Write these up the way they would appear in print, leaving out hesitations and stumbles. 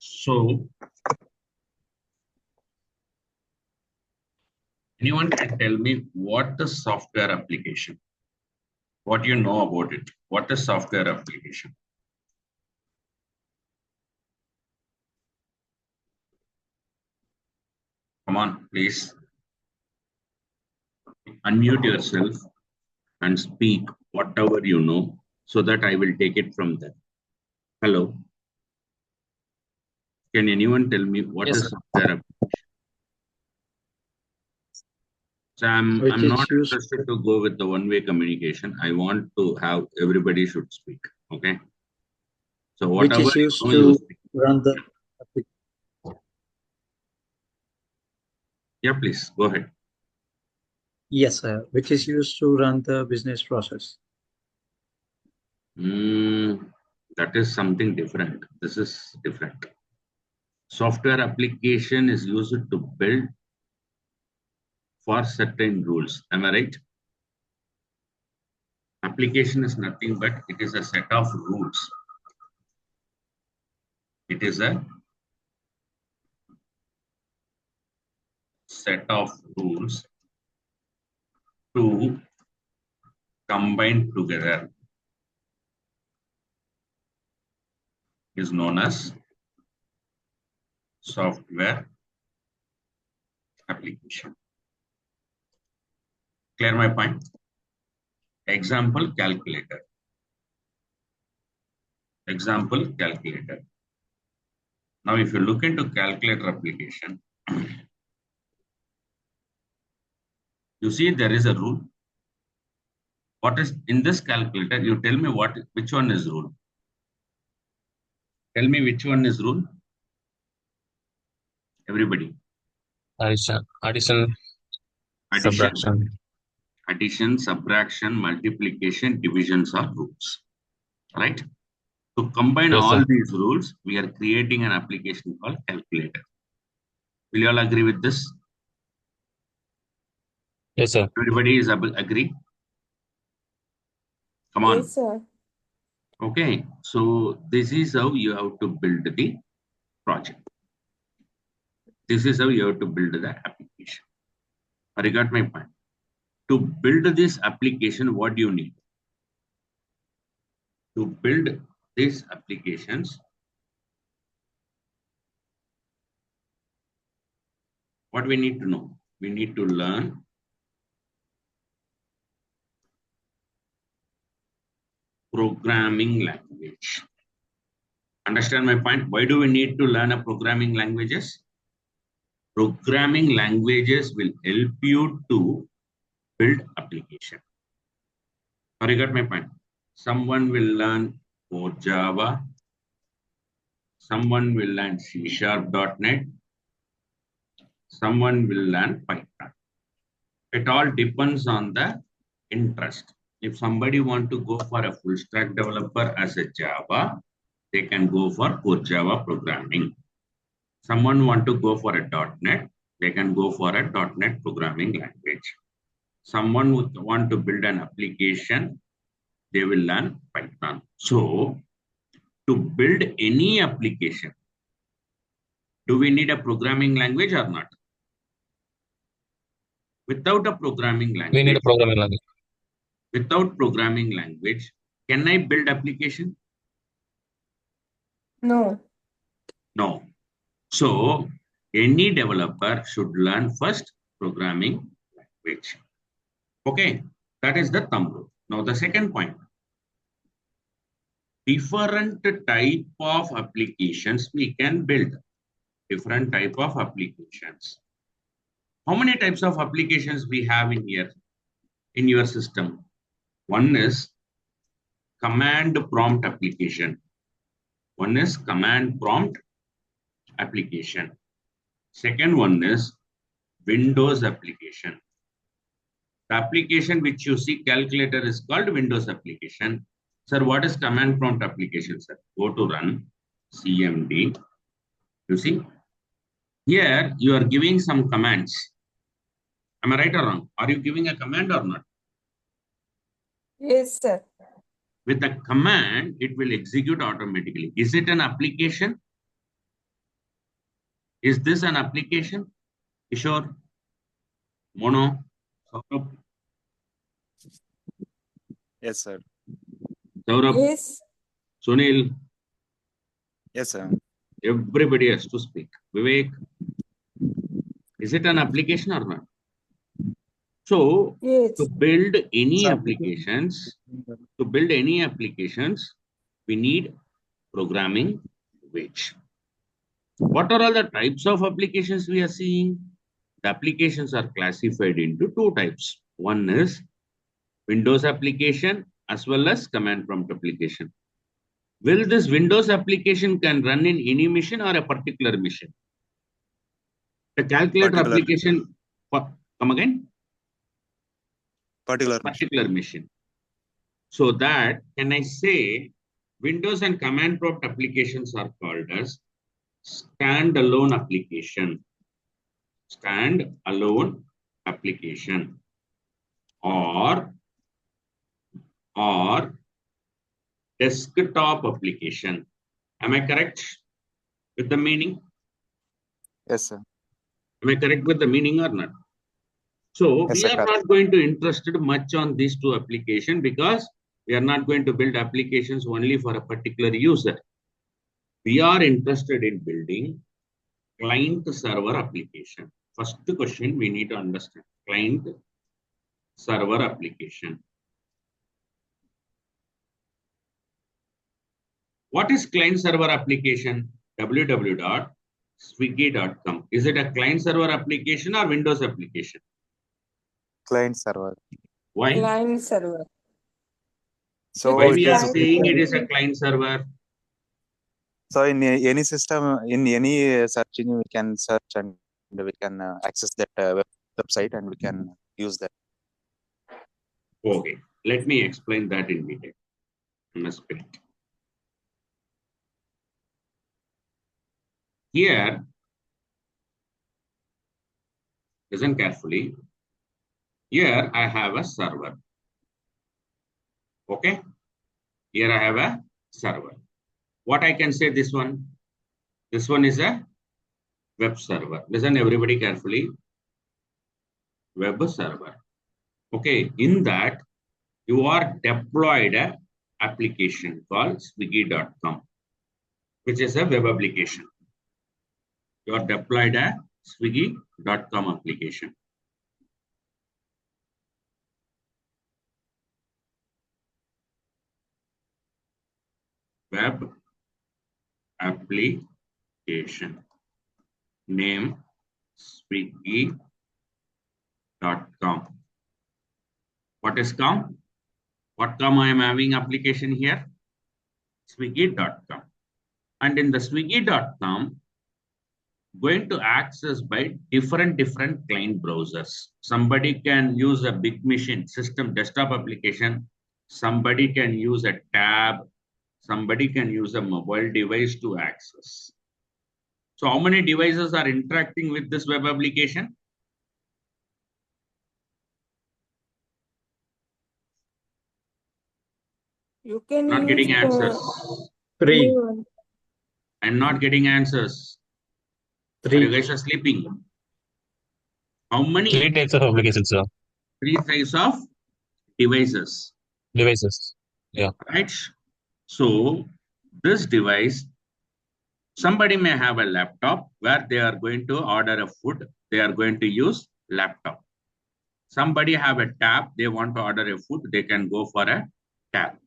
So, anyone can tell me what the software application? What you know about it? What is software application? Come on, please unmute yourself and speak whatever you know so that I will take it from there. Hello. Can anyone tell me what Yes, is sir. software application? So Which I'm not is used interested to go with the one-way communication. I want to have everybody should speak. Okay. So which whatever is you used know, you to speak. run the Yeah, please go ahead. yes, sir, which is used to run the business process. That is something different. This is different. Software application is used to build for certain rules. Am I right? Application is nothing but it is a set of rules. It is a set of rules to combine together is known as software application. Clear my point? Example calculator. Example calculator. Now, if you look into calculator application, you see there is a rule. What is in this calculator? You tell me which one is rule. Tell me which one is rule. Everybody. Addition, Addition, subtraction. addition, subtraction, multiplication, divisions are rules. Right? To combine Yes, sir. all these rules, we are creating an application called calculator. Will you all agree with this? Yes, sir. Everybody is agree? Come on. Yes, sir. Okay. So this is how you have to build the project. This is how you have to build the application. I got my point. To build this application, what do you need? To build these applications, what we need to know? We need to learn programming language. Understand my point? Why do we need to learn a programming languages? Programming languages will help you to build application. You got my point? Someone will learn for Java. Someone will learn C#.NET. Someone will learn Python. It all depends on the interest. If somebody want to go for a full stack developer as a Java, they can go for core Java programming. Someone want to go for a .NET, they can go for a .NET programming language. Someone would want to build an application, they will learn Python. So, to build any application, do we need a programming language or not? Without a programming language, We need a programming language. without programming language, can I build application? No. No. So, any developer should learn first programming language. Okay, that is the thumb rule. Now, the second point. Different type of applications we can build. Different type of applications. How many types of applications we have in here, in your system? One is command prompt application. One is command prompt application. Second one is Windows application. The application which you see calculator is called Windows application. Sir, what is command prompt application, sir? Go to run CMD. You see, here you are giving some commands. Am I right or wrong? Are you giving a command or not? Yes, sir. With a command, it will execute automatically. Is it an application? Is this an application? Kishore? Mono? Saurabh? Yes, sir. Saurabh? Yes. Sunil? Yes, sir. Everybody has to speak. Vivek? Is it an application or not? So, Yes. to build any Sir, applications, we need programming language. What are all the types of applications we are seeing? The applications are classified into two types. One is Windows application as well as command prompt application. Will this Windows application can run in any machine or a particular machine? The calculator Particular. application, come again? Particular. Particular machine. So that, can I say, Windows and command prompt applications are called as standalone application. Standalone application. Or desktop application. Am I correct with the meaning? Yes, sir. Am I correct with the meaning or not? So Yes, we sir, are correct. not going to interested much on these two applications because we are not going to build applications only for a particular user. We are interested in building client server application. First question we need to understand client server application. What is client server application? www.swiggy.com. Is it a client server application or Windows application? Client server. Why? Client server. So Why Because we are client saying it is a server- client server? So in any system, in any search engine, we can search and we can access that website and we can use that. Okay, let me explain that in detail. Here, listen carefully. Here I have a server. Okay, here I have a server. What I can say this one? This one is a web server. Listen everybody carefully. Web server. Okay, in that you are deployed a application called swiggy.com, which is a web application. You are deployed a swiggy.com application. Web application name swiggy.com. What is com? What com I am having application here? Swiggy.com. And in the swiggy.com, going to access by different client browsers. Somebody can use a big machine system desktop application. Somebody can use a tab. Somebody can use a mobile device to access. So how many devices are interacting with this web application? You can Not use getting answers. three, anyone. I'm not getting answers. Are you guys are sleeping? How many? 3 types of applications, sir. 3 types of devices. Devices. Yeah. Right? So this device, somebody may have a laptop where they are going to order a food. They are going to use laptop. Somebody have a tab. They want to order a food. They can go for a tab.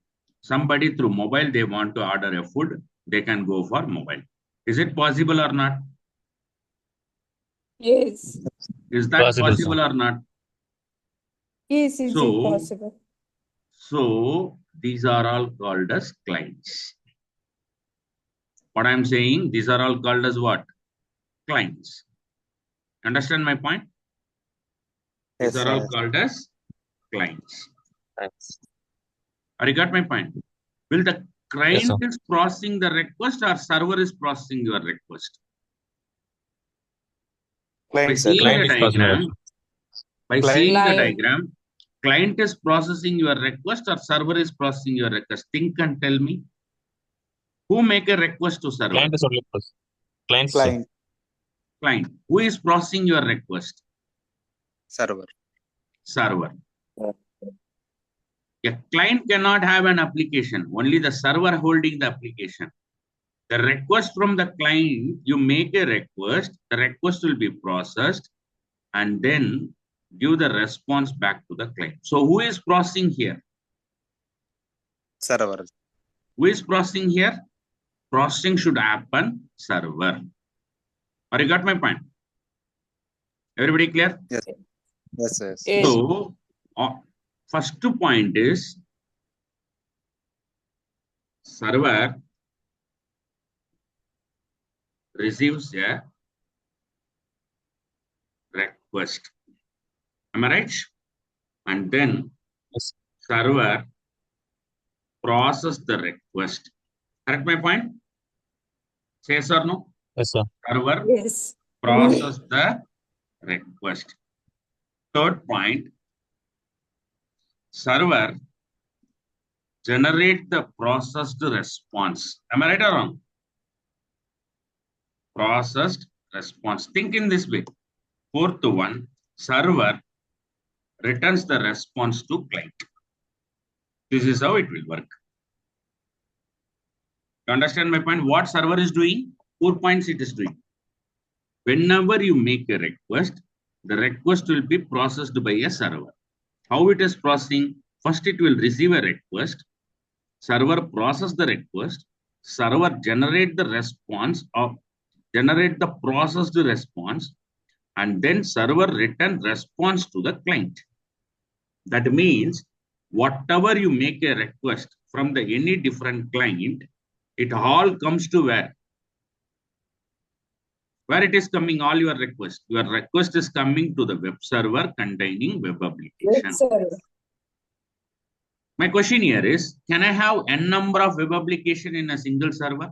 Somebody through mobile, they want to order a food. They can go for mobile. Is it possible or not? Yes. Is that possible or not? Yes, is it possible? So these are all called as clients. What I'm saying, these are all called as what? Clients. Understand my point? These are all called as clients. Thanks. Or you got my point? Will the client Yes, is processing the request or server is processing your request? By seeing the diagram, client is processing your request or server is processing your request. Think and tell me. Who make a request to server? Client is only client. client. Who is processing your request? Server. Server. A client cannot have an application, only the server holding the application. The request from the client, you make a request, the request will be processed and then give the response back to the client. So who is processing here? Server. Who is processing here? Processing should happen server. Or you got my point? Everybody clear? Yes. Yes. Yes. Yes. So, first point is server receives a request. Am I right? And then Yes. server process the request. Correct my point? Say yes or no? Yes, sir. Server Yes. process the request. Third point, server generate the processed response. Am I right or wrong? Processed response. Think in this way. Fourth one, server returns the response to client. This is how it will work. You understand my point? What server is doing? 4 points it is doing. Whenever you make a request, the request will be processed by a server. How it is processing? First, it will receive a request. Server process the request. Server generate the response or generate the processed response, and then server return response to the client. That means whatever you make a request from the any different client, it all comes to where? Where it is coming, all your request? Your request is coming to the web server containing web application. Web server. My question here is, can I have n number of web application in a single server?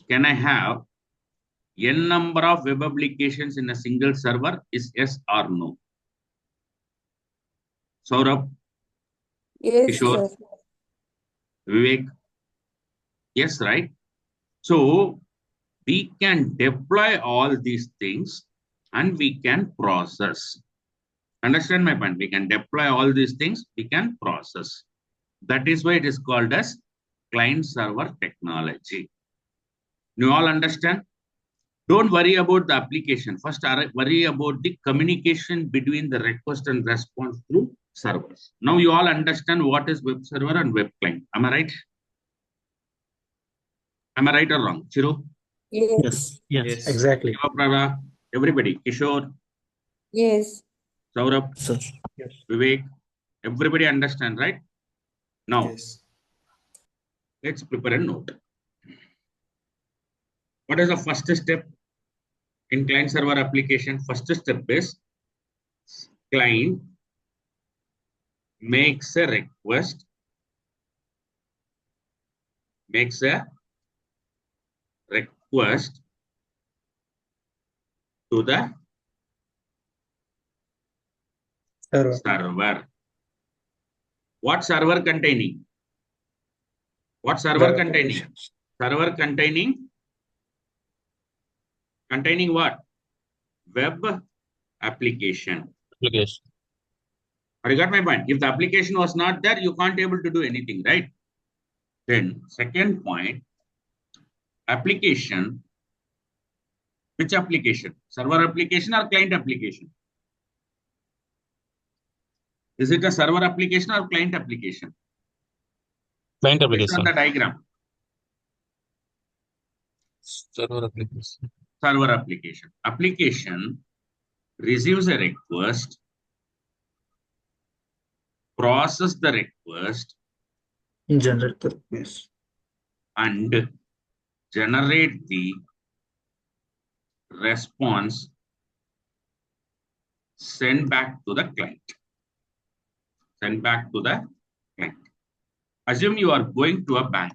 Can I have n number of web applications in a single server? Is yes or no? Saurabh, Yes, Kishore, sir. Vivek? Yes, right? So we can deploy all these things and we can process. Understand my point? We can deploy all these things, we can process. That is why it is called as client server technology. You all understand? Don't worry about the application. First, worry about the communication between the request and response through servers. Now you all understand what is web server and web client. Am I right? Am I right or wrong? Chiru? Yes. Yes, exactly. Shivaprabha? Everybody? Kishore? Yes. Saurabh? Sir. Yes. Vivek? Everybody understand, right? Now, Yes. let's prepare a note. What is the first step in client server application? First step is client makes a request, to the Server. server. What server containing? What server Web containing? applications. Server containing what? Web application. Application. You got my point? If the application was not there, you can't able to do anything, right? Then second point, application. Which application? Server application or client application? Is it a server application or client application? Client Based application. on the diagram. Server application. Server application. Application receives a request, process the request, Generate the request. and generate the response, send back to the client. Send back to the client. Assume you are going to a bank.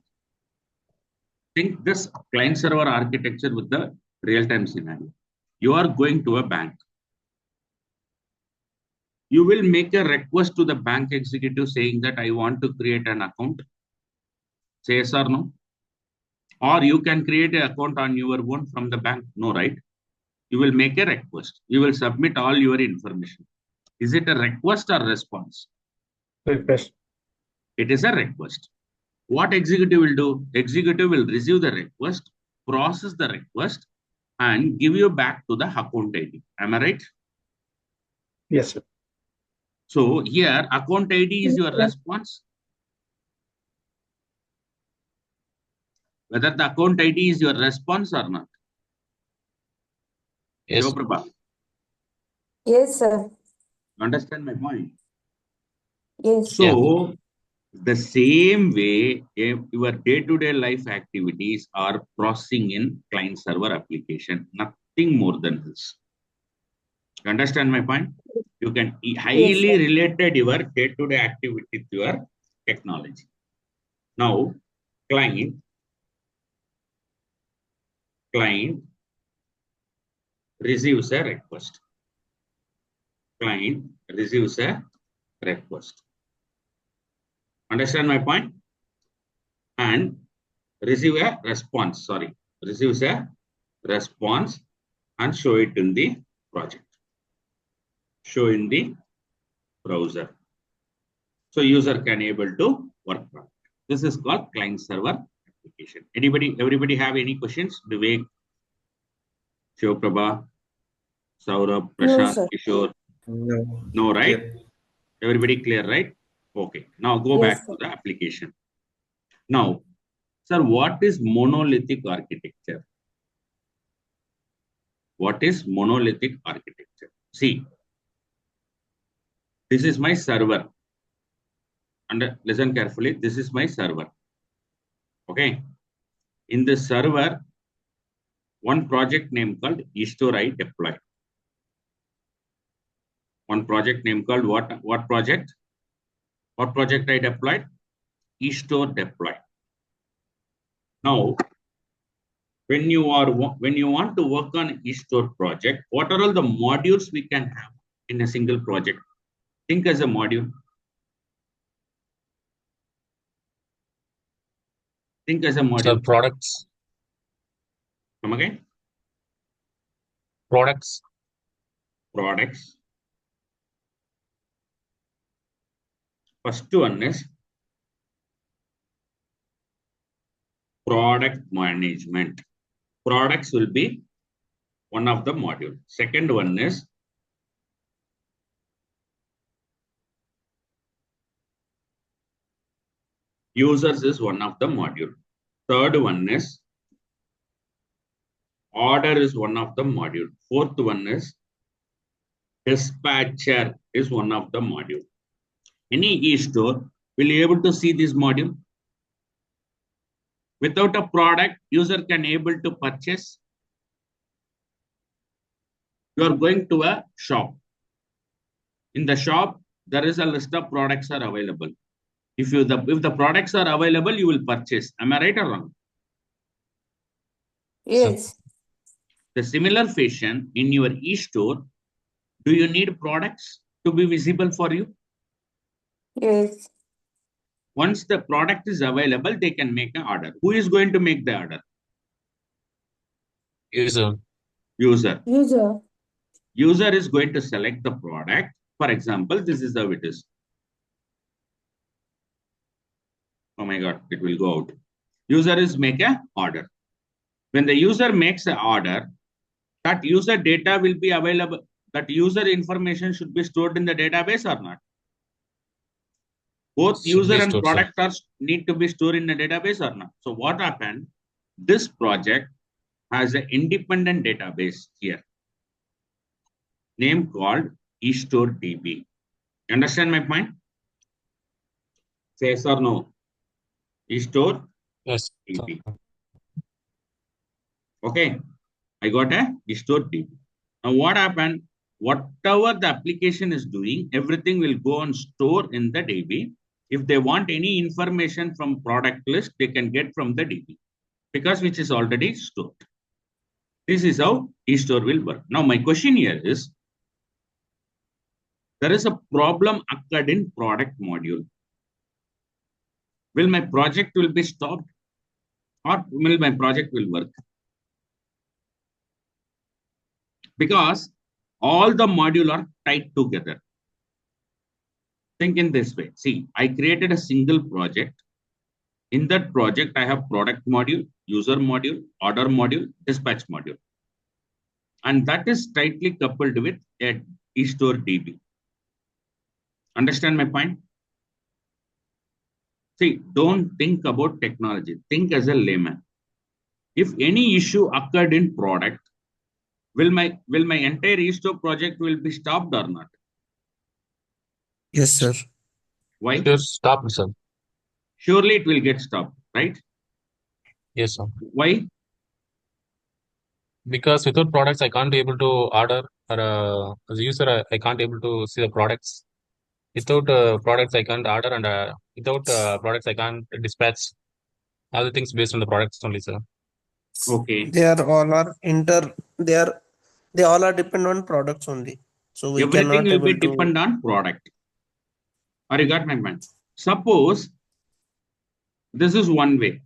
Think this client server architecture with the real-time scenario. You are going to a bank. You will make a request to the bank executive saying that I want to create an account. Say yes or no? Or you can create an account on your own from the bank. No, right? You will make a request. You will submit all your information. Is it a request or response? Request. It is a request. What executive will do? Executive will receive the request, process the request, and give you back to the account ID. Am I right? Yes, sir. So here, account ID is your Yes, sir. response. Whether the account ID is your response or not. Yes. Shivaprabha, Yes, sir. understand my point? Yes. So, the same way, your day-to-day life activities are processing in client-server application, nothing more than this. You understand my point? You can highly sir. related your day-to-day activity to your technology. Now, client receives a request. Client receives a request. Understand my point? And receive a response. Sorry, receives a response and show it in the project. Show in the browser. So user can able to work on it. This is called client server application. Everybody have any questions? Vivek, Shivprabha, Saurabh, No, Prashant, sir. Kishore. No. No, right? Clear. Everybody clear, right? Okay. Now go Yes, back sir. to the application. Now, sir, what is monolithic architecture? What is monolithic architecture? See, this is my server. And listen carefully, this is my server. Okay. In the server, one project name called eStore I deployed. One project name called what project? What project I deployed? eStore deployed. Now, when you want to work on eStore project, what are all the modules we can have in a single project? Think as a module. Think as a So module. products. Come again? Products. Products. First one is product management. Products will be one of the module. Second one is users is one of the module. Third one is order is one of the module. Fourth one is dispatcher is one of the module. Any e-store will be able to see this module. Without a product, user can able to purchase. You are going to a shop. In the shop, there is a list of products are available. If the products are available, you will purchase. Am I right or wrong? Yes. The similar fashion in your e-store, do you need products to be visible for you? Yes. Once the product is available, they can make an order. Who is going to make the order? User. User. User. User is going to select the product. For example, this is how it is. Oh my God, it will go out. User is make an order. When the user makes an order, that user data will be available. That user information should be stored in the database or not? Both Should user be and stored, sir. product are need to be stored in the database or not? So what happened? This project has an independent database here, name called eStore DB. Understand my point? Say yes or no? eStore Yes. DB. Okay, I got a eStore DB. Now what happened? Whatever the application is doing, everything will go and store in the DB. If they want any information from product list, they can get from the DB because which is already stored. This is how eStore will work. Now my question here is, there is a problem occurred in product module. Will my project will be stopped? or will my project will work? Because all the module are tied together. Think in this way. See, I created a single project. In that project, I have product module, user module, order module, dispatch module. And that is tightly coupled with a eStore DB. Understand my point? See, don't think about technology. Think as a layman. If any issue occurred in product, will my entire eStore project will be stopped or not? Yes, sir. Why? Sure, stop, sir. Surely it will get stopped, right? Yes, sir. Why? Because without products, I can't be able to order, or as a user, I can't able to see the products. Without products, I can't order, and without products, I can't dispatch. All the things based on the products only, sir. Okay. They are all are inter. They all are depend on products only. So we Everything cannot will be able to. depend on product. Or you got my point? Suppose this is one way.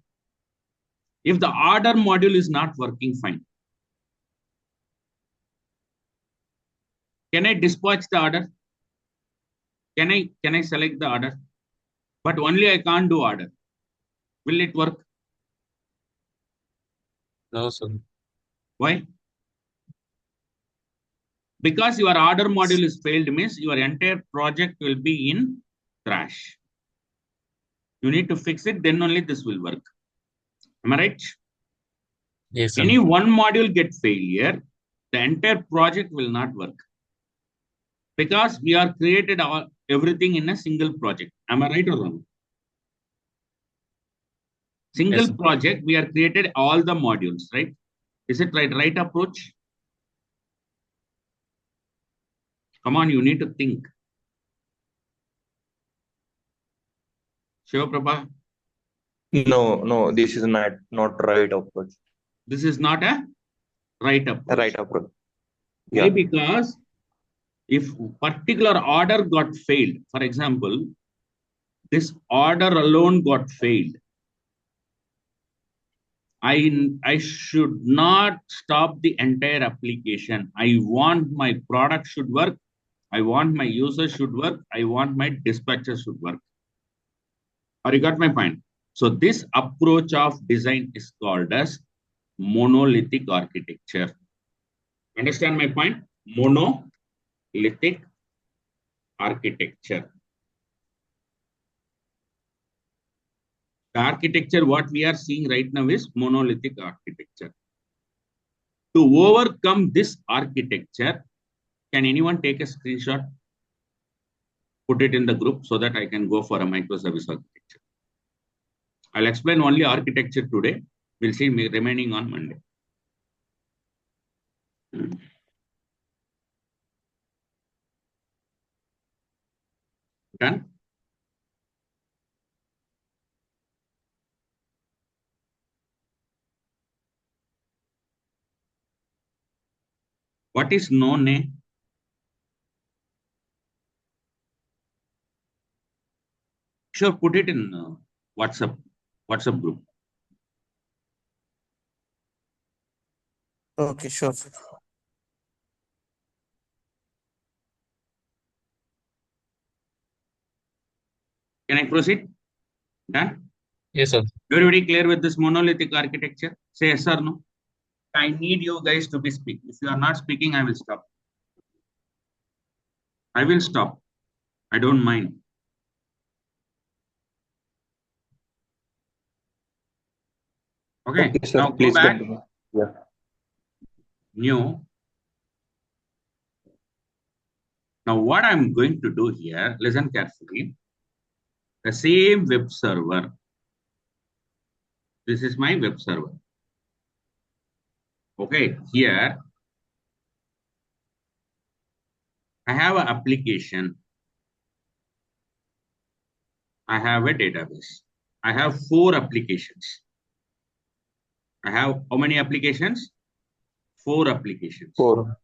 If the order module is not working fine, can I dispatch the order? Can I select the order? But only I can't do order. Will it work? No, sir. Why? Because your order module is failed means your entire project will be in trash. You need to fix it, then only this will work. Am I right? Yes, sir. Any one module get failure, the entire project will not work. Because we are created everything in a single project. Am I right or wrong? Single Yes, sir. project, we are created all the modules, right? Is it right approach? Come on, you need to think. Shiva Prabha, No, this is not right approach. this is not a right approach. Right approach. Why? Yeah. Because if particular order got failed, for example, this order alone got failed, I should not stop the entire application. I want my product should work. I want my user should work. I want my dispatcher should work. Or you got my point? So this approach of design is called as monolithic architecture. Understand my point? Monolithic architecture. The architecture, what we are seeing right now is monolithic architecture. To overcome this architecture, can anyone take a screenshot? Put it in the group so that I can go for a microservice architecture. I'll explain only architecture today. We'll see remaining on Monday. Done? What is no name? Sure, put it in WhatsApp group. Okay, sure. Can I proceed? Done? Yes, sir. Everybody clear with this monolithic architecture? Say yes or no. I need you guys to be speaking. If you are not speaking, I will stop. I will stop. I don't mind. Okay, Okay, sir. now go Please back. continue. Yeah. New. Now what I'm going to do here, listen carefully. The same web server. This is my web server. Okay, here I have an application. I have a database. I have 4 applications. I have how many applications? 4 applications. 4.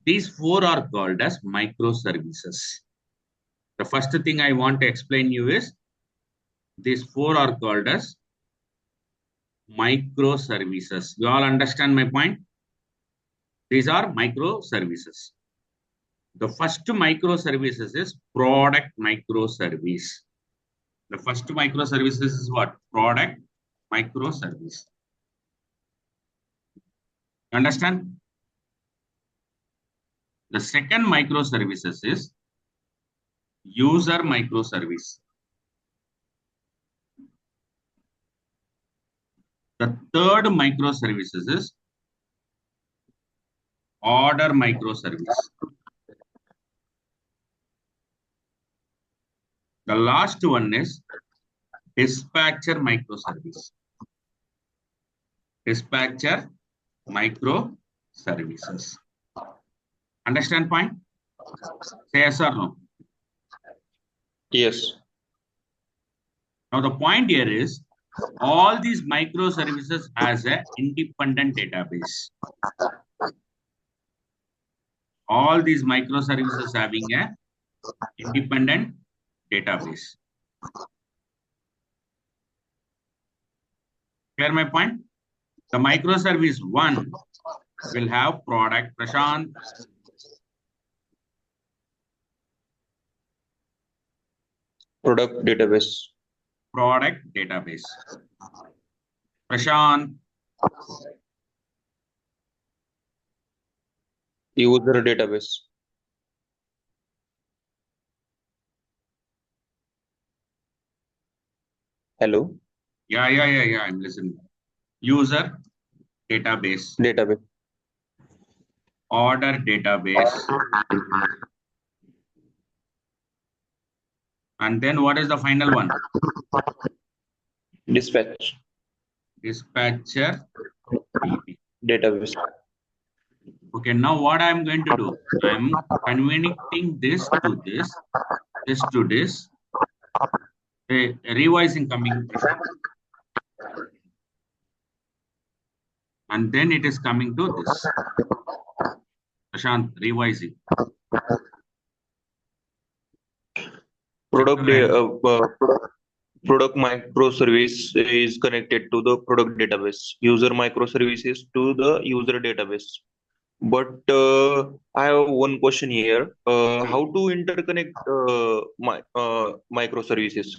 These 4 are called as microservices. The first thing I want to explain you is These four are called as microservices. You all understand my point? These are microservices. The first microservices is product microservice. The first microservices is what? Product microservice. Understand? The second microservices is user microservice. The third microservices is order microservice. The last one is dispatcher microservice. Dispatcher microservices. Understand point? Say yes or no. Yes. Now the point here is all these microservices as an independent database. All these microservices having a independent database. Clear my point? The microservice 1 will have product. Prashant. Product database. Product database. Prashant. User database. Hello. Yeah. I'm listening. User database. Database. Order database. And then what is the final one? Dispatch. Dispatcher DB. Database. Okay, now what I'm going to do? I'm converting this to this to this. A revising coming, and then it is coming to this. Prashant, revising. Product microservice is connected to the product database. User microservices to the user database. But I have one question here. How to interconnect microservices?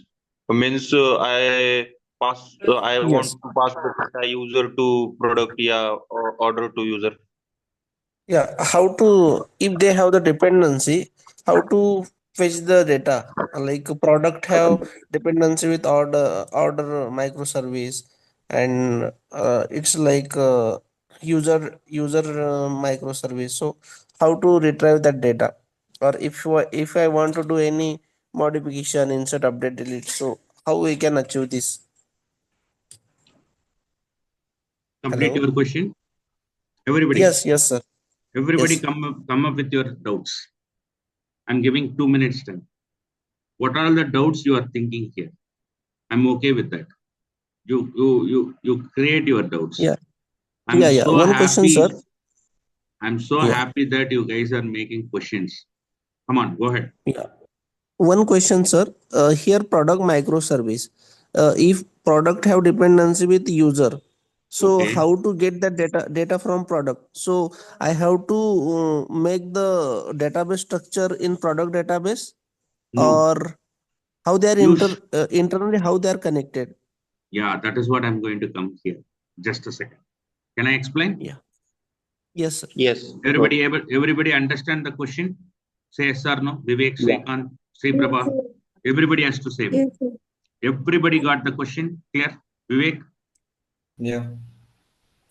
Means I want to pass the data user to product, or order to user. Yeah, how to, if they have the dependency, how to fetch the data? Like product have dependency with order microservice, and it's like user microservice. So how to retrieve that data? Or if I want to do any modification, insert, update, delete, so how we can achieve this? Complete Hello? your question. Everybody. Yes, sir. Everybody Yes. come up with your doubts. I'm giving 2 minutes time. What are all the doubts you are thinking here? I'm okay with that. You create your doubts. Yeah. I'm so One question, sir. happy. I'm so Yeah. happy that you guys are making questions. Come on, go ahead. Yeah. One question, sir. Here, product microservice. If product have dependency with user, so Okay. how to get that data from product? So I have to make the database structure in product database, No. or how they are Use. internally, how they are connected. Yeah, that is what I'm going to come here. Just a second. Can I explain? Yeah. Yes, sir. Yes. Everybody understand the question? Say yes or no. Vivek, Yeah. Srikant, Sri Prabha. Everybody has to say. Yes, sir. Everybody got the question clear? Vivek? Yeah.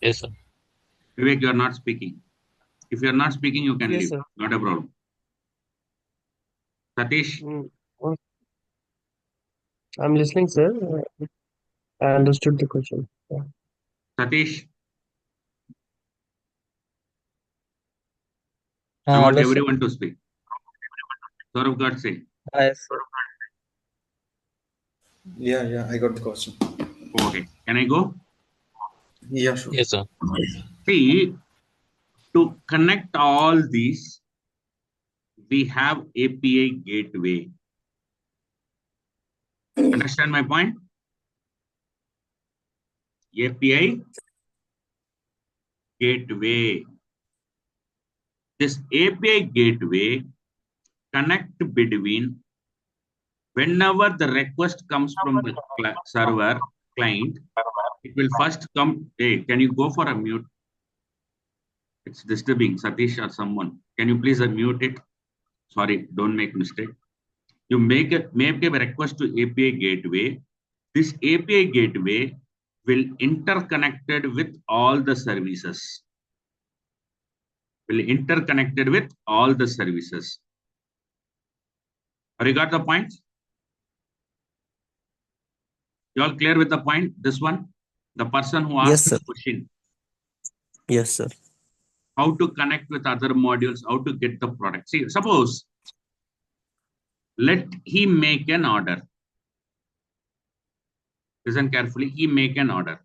Yes, sir. Vivek, you are not speaking. If you are not speaking, you can Yes, leave. sir. Not a problem. Satish? I'm listening, sir. I understood the question. Yeah. Satish? I want everyone to speak. Saurav got say. Yes. Yeah, I got the question. Okay. Can I go? Yeah, sure. Yes, sir. See, to connect all these, we have API gateway. Understand my point? API gateway. This API gateway connect between whenever the request comes from the server client, it will first come. Hey, can you go for a mute? It's disturbing, Satish or someone. Can you please unmute it? Sorry, don't make mistake. You make a request to API gateway. This API gateway will interconnected with all the services. Will interconnected with all the services. Have you got the point? You all clear with the point? This one, the person who asked Yes, sir. this question. Yes, sir. How to connect with other modules? How to get the product? See, suppose let he make an order. Listen carefully. He make an order,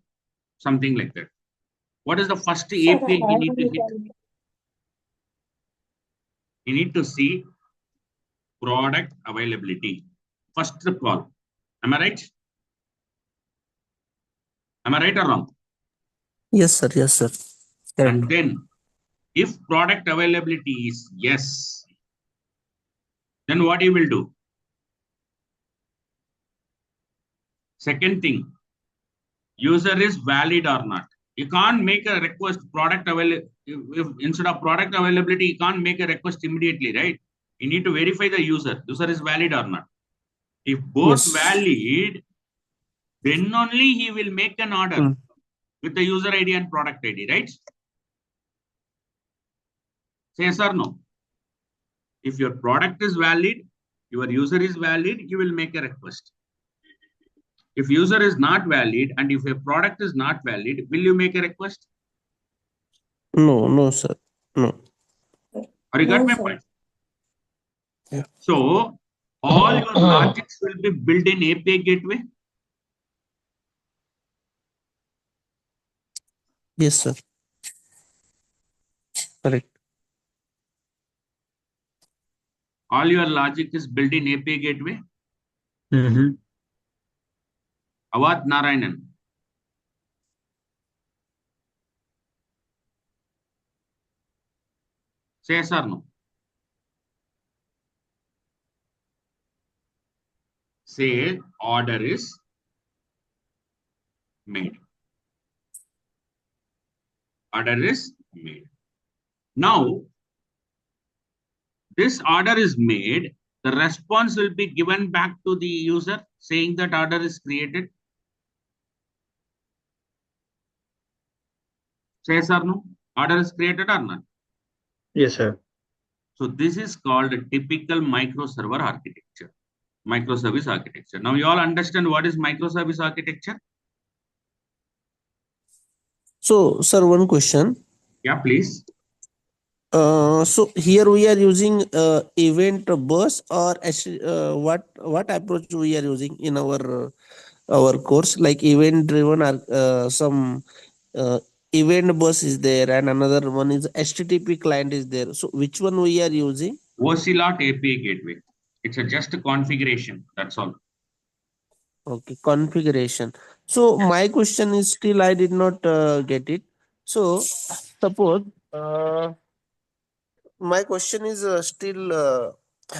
something like that. What is the first Sir, API I he have need to hit? one. He need to see product availability. First of all, am I right? Am I right or wrong? Yes, sir. Yes, sir. Correct. And then, if product availability is yes, then what he will do? Second thing, user is valid or not. You can't make a request product available. If instead of product availability, you can't make a request immediately, right? You need to verify the user. User is valid or not. If both Yes. valid, then only he will make an order Mm. with the user ID and product ID, right? Say yes or no. If your product is valid, your user is valid, you will make a request. If user is not valid and if your product is not valid, will you make a request? No, no, sir. No. Or you got No, my sir. point? Yeah. So all your logics will be built in API gateway. Yes, sir. Correct. All your logic is built in API gateway. Mm-hmm. Avat Narayanan. Say yes or no. Say order is made. Order is made. Now, this order is made. The response will be given back to the user saying that order is created. Say yes or no. Order is created or not. Yes, sir. So this is called a typical microserver architecture. Microservice architecture. Now you all understand what is microservice architecture? So, sir, one question. Yeah, please. So here we are using event bus or what approach we are using in our course, like event driven or some event bus is there and another one is HTTP client is there. So which one we are using? OCLOT API gateway. It's just a configuration. That's all. Okay, configuration. So my question is still I did not get it. So suppose my question is still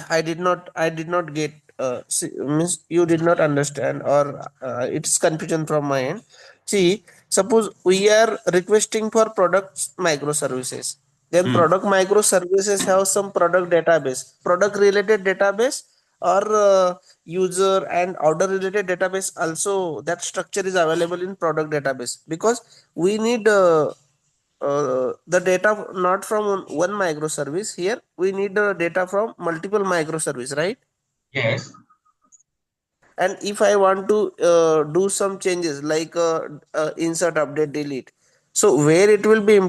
I did not get means you did not understand or it's confusion from my end. See, suppose we are requesting for products microservices, then product microservices have some product related database or user and order related database also. That structure is available in product database because we need the data not from one microservice. Here we need the data from multiple microservice, right? Yes. And if I want to do some changes like insert, update, delete, so where it will be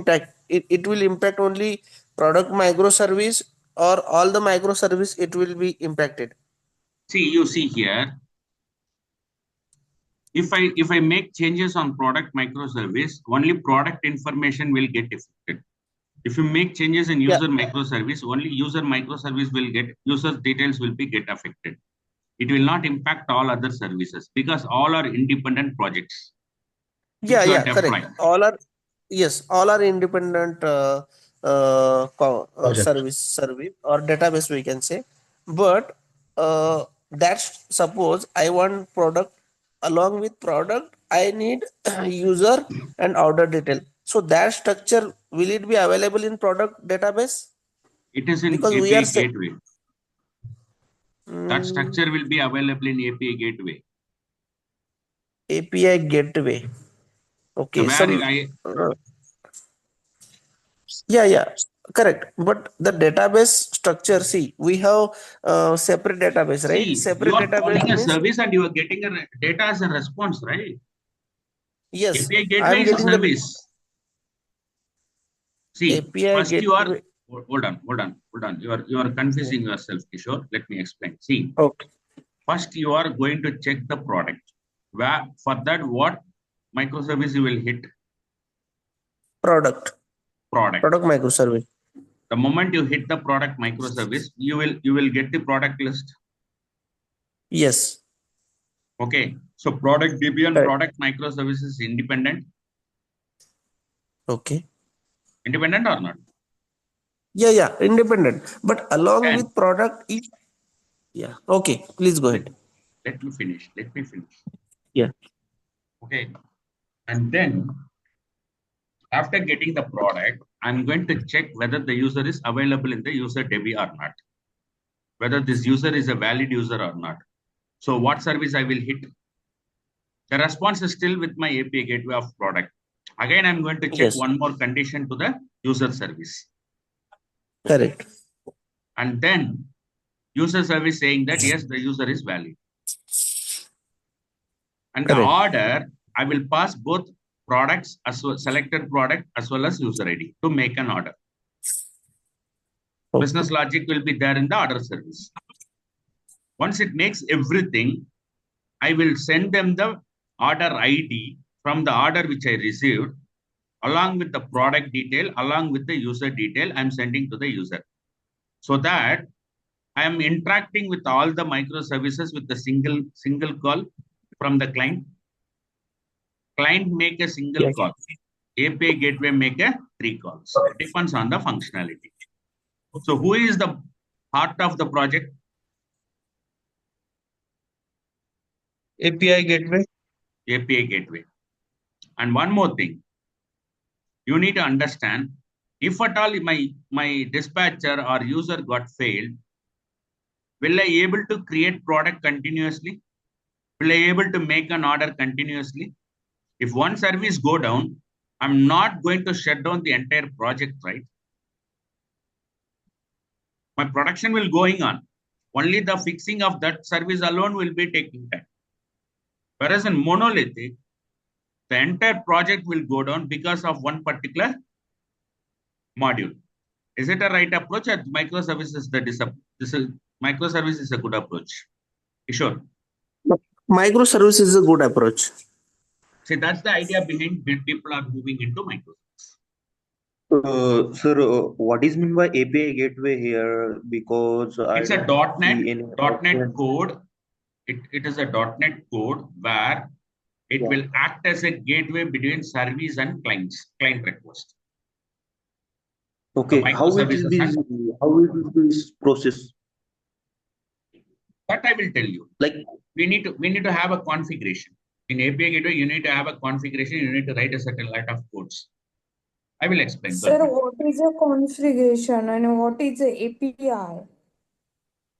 it will impact only product microservice or all the microservice it will be impacted. See, you see here. If I make changes on product microservice, only product information will get affected. If you make changes in user microservice, only user microservice will get, user details will be get affected. It will not impact all other services because all are independent projects Yeah, which you are yeah, correct. deploying. All are independent Project. service or database we can say. But that's suppose I want product, along with product I need user and order detail. So that structure will it be available in product database? It is in Because we are API say, gateway. That structure will be available in API gateway. API gateway. So Okay, where yeah, correct. But the database structure, see, we have separate database, right? see, you Separate are database calling a means, service and you are getting a data as a response, right? yes, API gateway I'm is a getting the service. See, API first you are gateway. hold on. You are confusing yourself, Kishore. Let me explain. See, Okay, first you are going to check the product. Where for that, what microservice you will hit? product Product. microservice. The moment you hit the product microservice, you will get the product list. Yes, Okay. So product DB and correct. product microservice is independent. Okay. Independent or not? Yeah, independent. But along And with product, yeah. Okay, please go ahead. let me finish. Yeah. Okay. And then after getting the product, I'm going to check whether the user is available in the user DB or not. Whether this user is a valid user or not. So what service I will hit? The response is still with my API gateway of product. Again, I'm going to check Yes, one more condition to the user service. correct. And then user service saying that yes, the user is valid. And the Correct. order, I will pass both products as well, selected product as well as user ID to make an order. Okay. Business logic will be there in the order service. Once it makes everything, I will send them the order ID from the order which I received, along with the product detail, along with the user detail, I'm sending to the user. So that I am interacting with all the microservices with the single call from the client. Client make a single Yes. call. API gateway make a 3 calls. Depends on the functionality. So who is the heart of the project? API gateway. API gateway. And one more thing, you need to understand, if at all my dispatcher or user got failed, will I able to create product continuously? Will I able to make an order continuously? If one service go down, I'm not going to shut down the entire project, right? My production will going on. Only the fixing of that service alone will be taking time. Whereas in Monolithic, the entire project will go down because of one particular module. Is it a right approach or microservices microservice is a good approach? Sure. Microservice is a good approach. See, that's the idea behind people are moving into microservices. Sir, what is meant by API gateway here? Because I It's a don't see .NET, any. code. It is a .NET code where it Yeah. will act as a gateway between service and client request. Okay, how it will Microservices be, and how it will be process? that I will tell you. Like, We need to have a configuration. In API gateway, you need to have a configuration, you need to write a certain lot of codes. I will explain. Sir, what is a configuration and what is a API?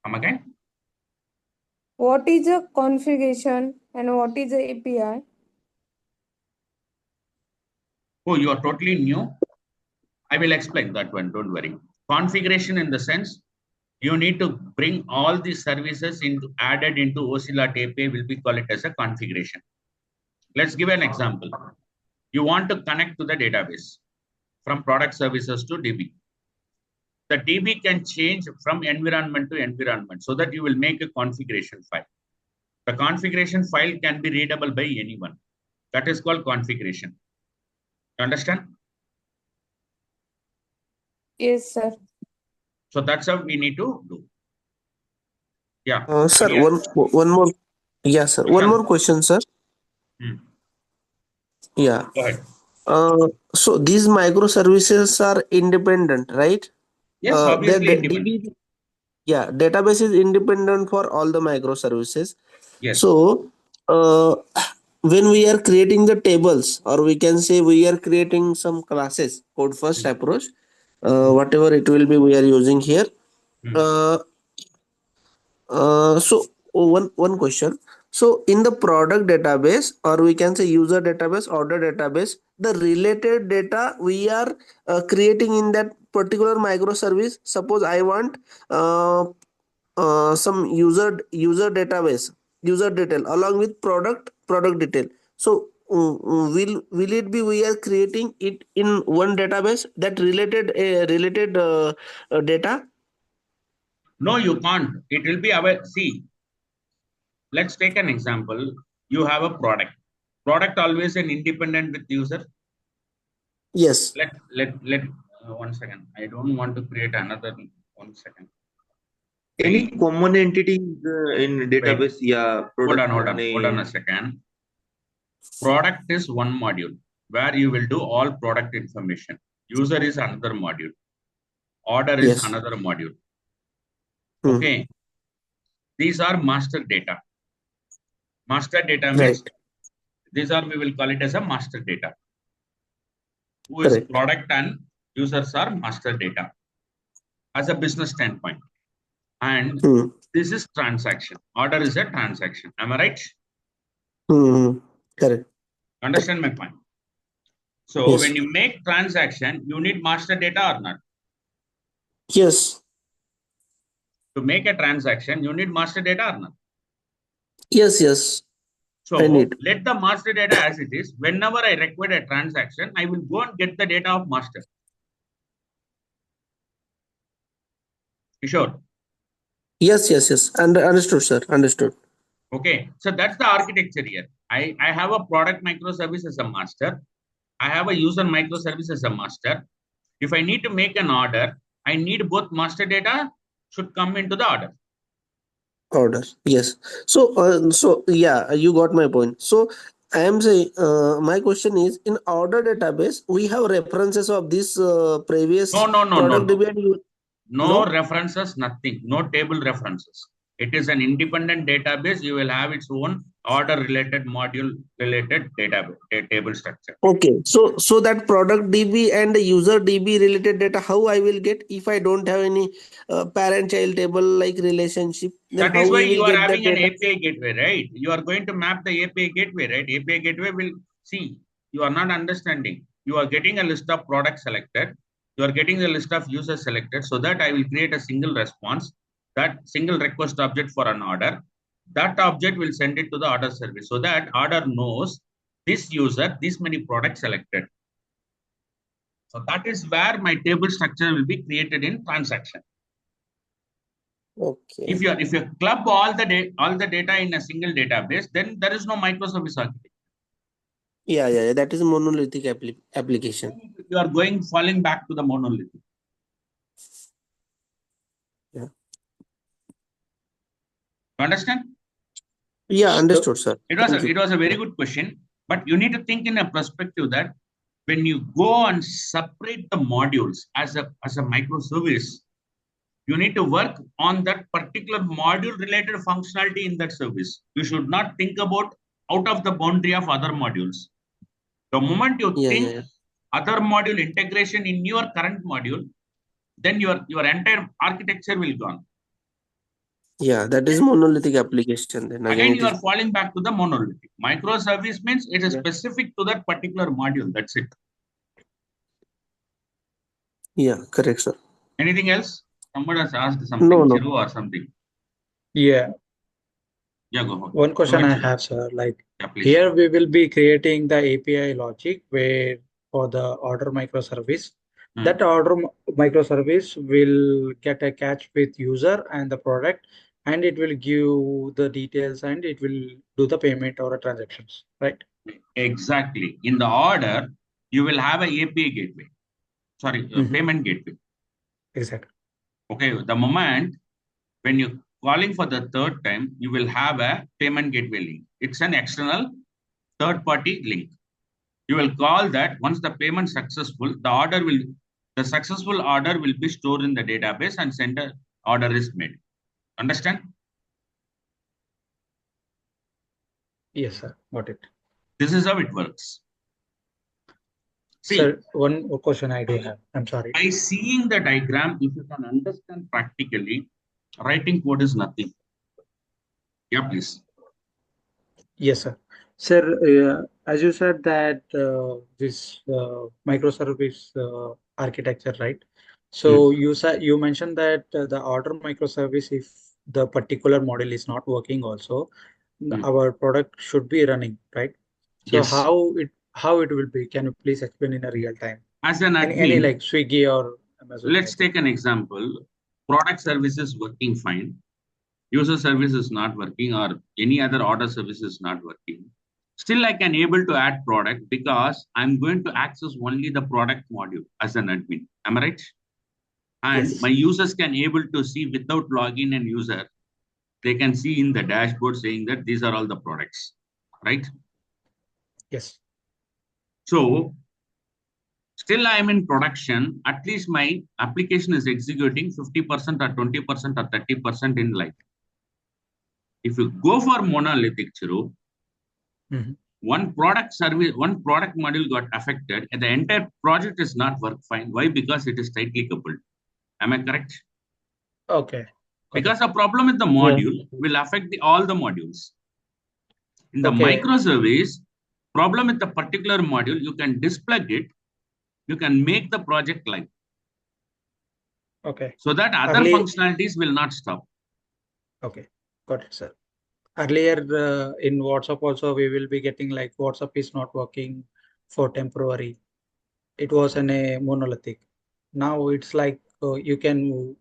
Come again? What is a configuration and what is a API? Oh, you are totally new. I will explain that one. Don't worry. Configuration in the sense you need to bring all the services added into OCLAT API will be called it as a configuration. Let's give an example. You want to connect to the database from product services to DB. The DB can change from environment to environment so that you will make a configuration file. The configuration file can be readable by anyone. That is called configuration. You understand? Yes, sir. So that's how we need to do. Yeah. Sir, Clear? one more. Yeah, sir. One more Prashant, question, sir. hmm, Yeah. go ahead. So these microservices are independent, right? Yes, The obviously independent. DB, yeah, database is independent for all the microservices. Yes. So, when we are creating the tables, or we can say we are creating some classes, code first Hmm, approach, hmm, whatever it will be, we are using here. hmm. Uh, one question. So in the product database, or we can say user database, order database, the related data we are creating in that particular microservice. Suppose I want uh, some user database, user detail along with product detail. So will it be we are creating it in one database, that related data? No, you can't. It will be our, see, let's take an example. You have a product. Product always an independent with user. Yes. Let 1 second. I don't want to create another 1 second. Any See, common entities in wait, database? Yeah, product hold on a name. second. Product is one module where you will do all product information. User is another module. Order is Yes. another module. Hmm. Okay. These are master data. Master data means Right. these are, we will call it as a master data. Who is Correct. product and users are master data as a business standpoint. And Hmm. this is transaction. Order is a transaction. Am I right? Hmm. Correct. Understand my point? So Yes. when you make transaction, you need master data or not? Yes. To make a transaction, you need master data or not? Yes. Yes. I So need. let the master data as it is. Whenever I require a transaction, I will go and get the data of master. You sure? Yes. Yes. Yes. Understood, sir. Understood. Okay. So that's the architecture here. I have a product microservice as a master. I have a user microservice as a master. If I need to make an order, I need both master data should come into the order. Order. Yes. So yeah, you got my point. So I am saying, my question is, in order database we have references of this previous No, no, no, no, product no. DB and you. No No. references, nothing. No table references. It is an independent database. You will have its own order related module related database table structure. Okay. So that product DB and the user DB related data, how I will get if I don't have any parent child table like relationship? Then That how is why we you will are get that having an data? API gateway, right? You are going to map the API gateway, right? API gateway will see. You are not understanding. You are getting a list of products selected. You are getting a list of users selected, so that I will create a single response, that single request object for an order. That object will send it to the order service, so that order knows this user, this many products selected. So that is where my table structure will be created in transaction. Okay. If you club all the data in a single database, then there is no microservice architecture. Yeah. That is monolithic application. You are going falling back to the monolithic. Yeah. You understand? Yeah. So, Understood, sir. It Thank you. was a very Yeah. good question, but you need to think in a perspective that when you go and separate the modules as a microservice, you need to work on that particular module related functionality in that service. You should not think about out of the boundary of other modules. The moment you think Yeah. other module integration in your current module, then your entire architecture will gone. Yeah, that is Okay? monolithic application. Then again, Again, it you is. are falling back to the monolithic. Microservice means it is Yeah. specific to that particular module. That's it. Yeah, correct, sir. Anything else? Somebody has asked No, something, no. Chiru or something. yeah, Yeah, go ahead. one Go question ahead, I Chiru. have, sir. Like Yeah, please. here we will be creating the API logic where for the order microservice. That order microservice will get a catch with user and the product, and it will give the details and it will do the payment or transactions, right? Exactly. In the order, you will have a API gateway. Sorry, Mm-hmm. payment gateway. Exactly. Okay. The moment when you calling for the third time, you will have a payment gateway link. It's an external third-party link. You will call that. Once the payment successful, the successful order will be stored in the database and sender order is made. Understand? Yes, sir. Got it. This is how it works. See, Sir, one more question I do have. I'm sorry. by seeing the diagram, if you can understand practically, writing code is nothing. Yeah, please. Yes, sir. Sir, as you said that this microservice architecture, right? So you mentioned that the order microservice, if the particular model is not working, also our product should be running, right? So Yes. how it will be? Can you please explain in a real time? As an Any admin, like Swiggy or Amazon? let's take an example. Product service is working fine. User service is not working, or any other order service is not working. Still, I can able to add product because I'm going to access only the product module as an admin. Am I right? And Yes. my users can able to see without login and user. They can see in the dashboard saying that these are all the products, right? Yes. So still I am in production. At least my application is executing 50% or 20% or 30% in life. If you go for monolithic, Chiru, one product module got affected, and the entire project is not work fine. Why? Because it is tightly coupled. Am I correct? Okay. Because a problem with the module will affect all the modules. In the microservice, problem with the particular module, you can displug it, you can make the project live. Okay. So that other functionalities will not stop. Okay. Got it, sir. Earlier in WhatsApp also we will be getting like WhatsApp is not working for temporary. It was in a monolithic. Now it's like you can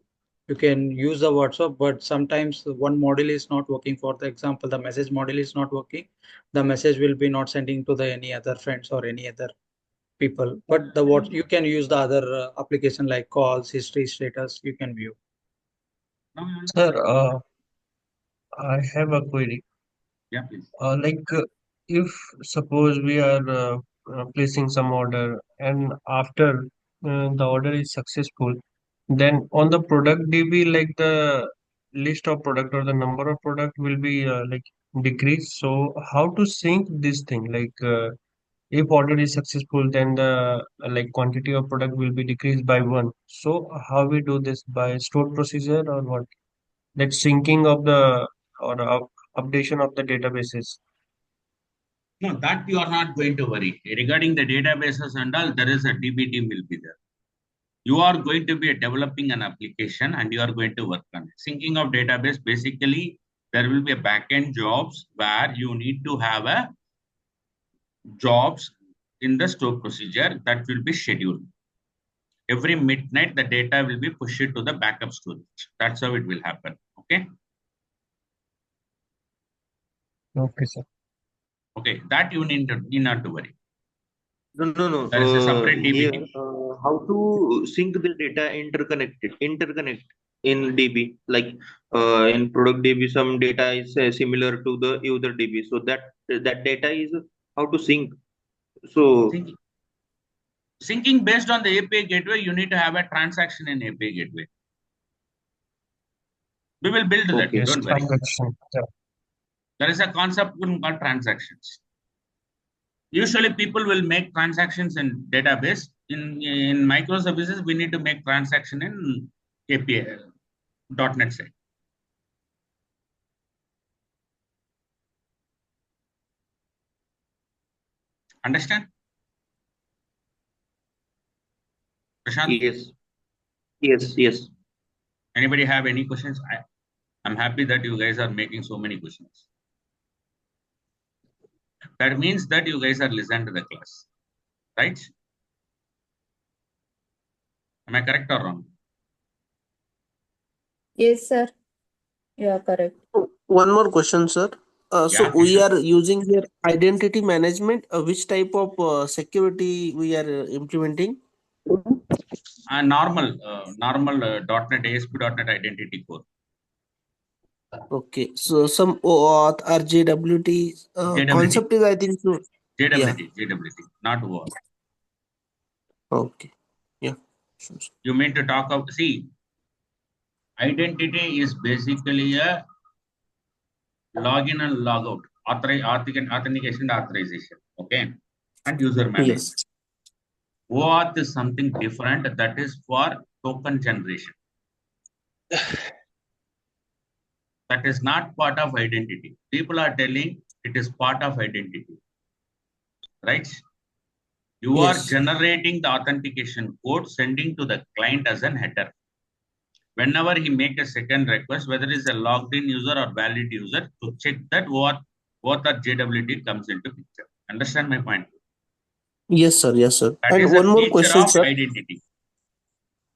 use the WhatsApp, but sometimes one module is not working. For the example, the message module is not working. The message will be not sending to the any other friends or any other people. But the what you can use the other application like calls, history, status. You can view. Sir, I have a query. Yeah, please. If suppose we are placing some order and after the order is successful, then on the product DB, like the list of product or the number of product will be like decrease. So how to sync this thing? If order is successful, then the like quantity of product will be decreased by one. So how we do this, by stored procedure or what? That syncing of the or updation of the databases. No, that you are not going to worry. Regarding the databases and all, there is a DB team will be there. You are going to be developing an application and you are going to work on it. Syncing of database, basically, there will be a backend jobs where you need to have a jobs in the store procedure that will be scheduled. Every midnight, the data will be pushed to the backup storage. That's how it will happen. Okay. Okay, sir. Okay, that you need not to worry. No. There is a separate DB Here, team. how to sync the data interconnect in DB? Like in product DB, some data is similar to the user DB. So that data is how to sync. So Syncing based on the API gateway, you need to have a transaction in API gateway. We will build that. Okay. Don't worry. Yeah. There is a concept called transactions. Usually, people will make transactions in database. In microservices, we need to make transaction in API .NET side. Understand? Prashant? Yes. Anybody have any questions? I'm happy that you guys are making so many questions. That means that you guys are listening to the class, right? Am I correct or wrong? Yes, sir. You are correct. One more question, sir. So Yeah, we sure. are using here identity management. Which type of security we are implementing? Normal .NET ASP.NET Identity Core. Okay, so some OAuth or JWT JWT, concept is, I think, so. Yeah. JWT, not OAuth. Okay. Yeah. Sure. You mean to talk of, see, identity is basically a login and logout, authentication and authorization, okay, and user management. Yes. OAuth is something different, that is for token generation. That is not part of identity. People are telling it is part of identity, right? You are Yes. generating the authentication code, sending to the client as an header. Whenever he make a second request, whether it's a logged in user or valid user, to check that what the JWT comes into picture. Understand my point? Yes, sir. Yes, sir. That And is a one more feature question, of sir. identity.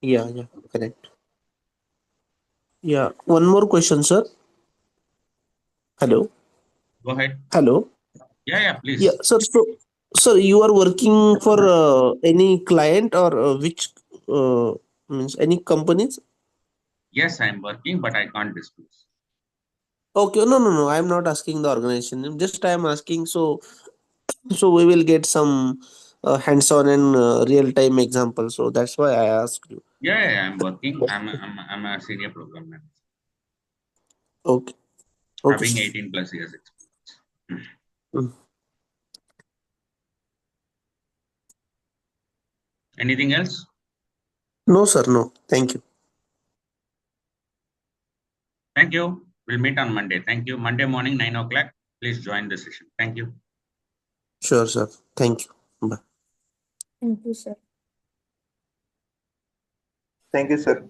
Yeah. Yeah. Correct. Yeah. One more question, sir. Hello. Go ahead. Hello. Yeah, Yeah, please. sir. So, sir, you are working for any client or which means any companies? Yes, I'm working, but I can't disclose. Okay. No, no, no. I'm not asking the organization name. Just I'm asking so we will get some hands-on and real-time example. So that's why I asked you. Yeah, I'm working. I'm a senior program manager, Okay. Okay, having sir. 18 plus years experience. Mm. Anything else? No, sir. No. Thank you. Thank you. We'll meet on Monday. Thank you. Monday morning, 9 o'clock. Please join the session. Thank you. Sure, sir. Thank you. Bye. Thank you, sir. Thank you, sir.